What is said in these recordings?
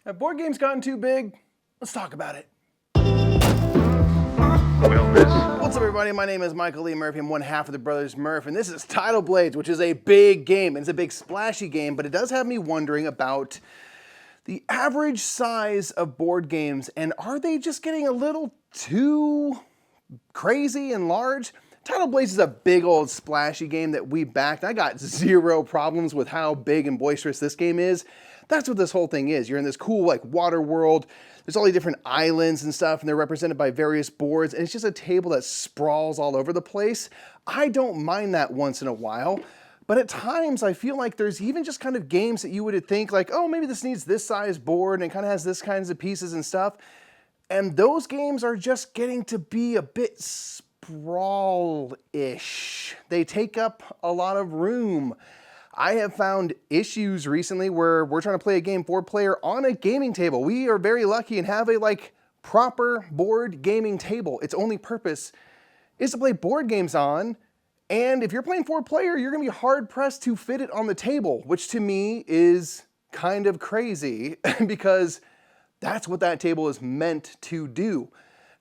Have board games gotten too big? Let's talk about it. What's up, everybody? My name is Michael Lee Murphy. I'm one half of the brothers Murph, and this is Tidal Blades, which is a big game. It's a big splashy game, but it does have me wondering about the average size of board games, and are they just getting a little too crazy and large? Tidal Blades is a big old splashy game that we backed. I got zero problems with how big and boisterous this game is. That's what this whole thing is. You're in this cool like water world. There's all these different islands and stuff, and they're represented by various boards, and it's just a table that sprawls all over the place. I don't mind that once in a while, but at times I feel like there's even just kind of games that you would think like, oh, maybe this needs this size board and it kind of has this kinds of pieces and stuff. And those games are just getting to be a bit sprawl-ish. They take up a lot of room. I have found issues recently where we're trying to play a game 4-player on a gaming table. We are very lucky and have a proper board gaming table. Its only purpose is to play board games on, and if you're playing 4-player, you're gonna be hard pressed to fit it on the table, which to me is kind of crazy because that's what that table is meant to do.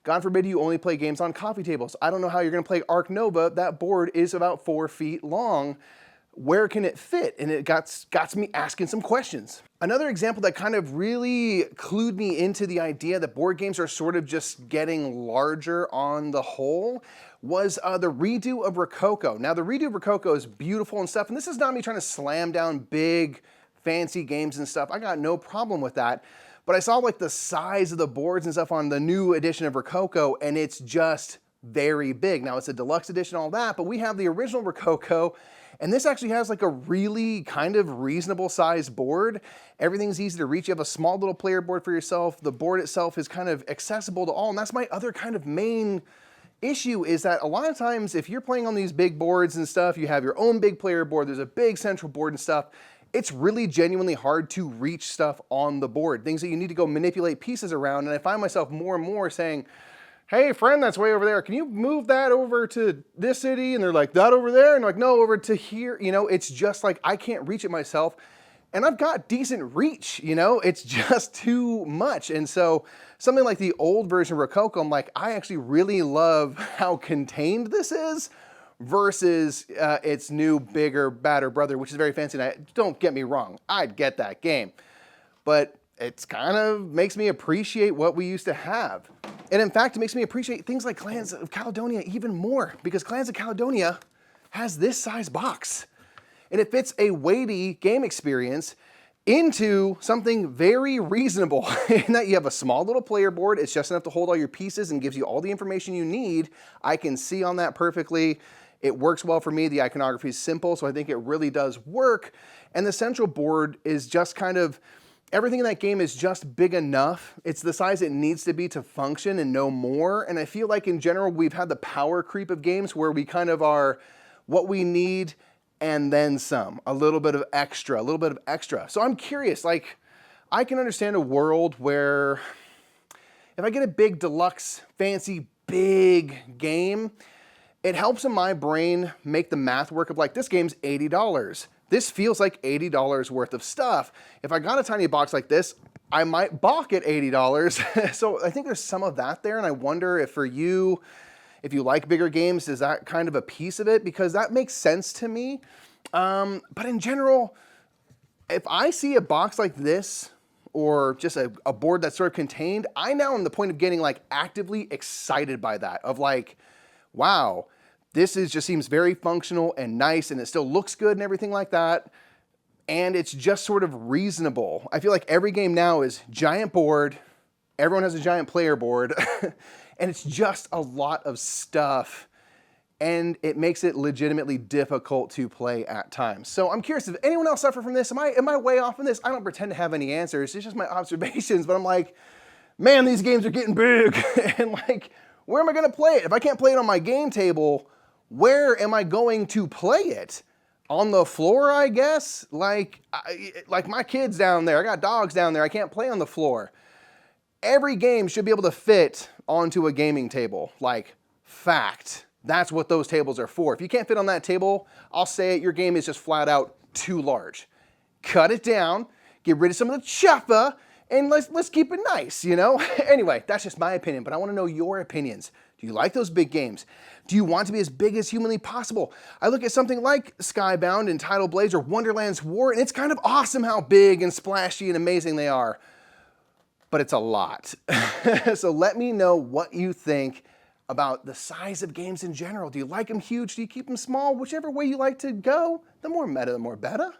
God forbid you only play games on coffee tables. I don't know how you're gonna play Arc Nova. That board is about 4 feet long. Where can it fit? And it got me asking some questions. Another example that kind of really clued me into the idea that board games are sort of just getting larger on the whole was the redo of Rococo. Now the redo of Rococo is beautiful and stuff, and this is not me trying to slam down big, fancy games and stuff. I got no problem with that. But I saw like the size of the boards and stuff on the new edition of Rococo, and it's just very big. Now it's a deluxe edition, all that, but we have the original Rococo, and this actually has like a really kind of reasonable sized board. Everything's easy to reach. You have a small little player board for yourself. The board itself is kind of accessible to all, and that's my other kind of main issue is that a lot of times if you're playing on these big boards and stuff, you have your own big player board, there's a big central board and stuff, it's really genuinely hard to reach stuff on the board, things that you need to go manipulate pieces around, and I find myself more and more saying, hey friend, that's way over there, can you move that over to this city? And they're like, that over there? And I'm like, no, over to here. You know, it's just like, I can't reach it myself. And I've got decent reach, you know, it's just too much. And so something like the old version of Rococo, I'm like, I actually really love how contained this is versus its new, bigger, badder brother, which is very fancy. And don't get me wrong, I'd get that game. But it's kind of makes me appreciate what we used to have. And in fact, it makes me appreciate things like Clans of Caledonia even more, because Clans of Caledonia has this size box. And it fits a weighty game experience into something very reasonable in that you have a small little player board. It's just enough to hold all your pieces and gives you all the information you need. I can see on that perfectly. It works well for me. The iconography is simple, so I think it really does work. And the central board is just kind of, everything in that game is just big enough. It's the size it needs to be to function and no more. And I feel like in general, we've had the power creep of games where we kind of are what we need and then some, a little bit of extra. So I'm curious, like, I can understand a world where if I get a big deluxe, fancy, big game, it helps in my brain make the math work of like, this game's $80. This feels like $80 worth of stuff. If I got a tiny box like this, I might balk at $80. So I think there's some of that there, and I wonder if for you, if you like bigger games, is that kind of a piece of it? Because that makes sense to me. But in general, if I see a box like this, or just a board that's sort of contained, I now am the point of getting like actively excited by that, of like, wow, this just seems very functional and nice, and it still looks good and everything like that. And it's just sort of reasonable. I feel like every game now is giant board, everyone has a giant player board, and it's just a lot of stuff, and it makes it legitimately difficult to play at times. So I'm curious if anyone else suffer from this. Am I way off on this? I don't pretend to have any answers. It's just my observations, but I'm like, man, these games are getting big. And like, where am I gonna play it? If I can't play it on my game table, where am I going to play it? On the floor, I guess? Like my kids down there, I got dogs down there, I can't play on the floor. Every game should be able to fit onto a gaming table, like fact. That's what those tables are for. If you can't fit on that table, I'll say it, your game is just flat out too large. Cut it down, get rid of some of the chuffa, and let's keep it nice, you know? Anyway, that's just my opinion, but I want to know your opinions. Do you like those big games? Do you want to be as big as humanly possible? I look at something like Skybound and Tidal Blades or Wonderland's War, and it's kind of awesome how big and splashy and amazing they are. But it's a lot. So let me know what you think about the size of games in general. Do you like them huge? Do you keep them small? Whichever way you like to go, the more meta, the more better.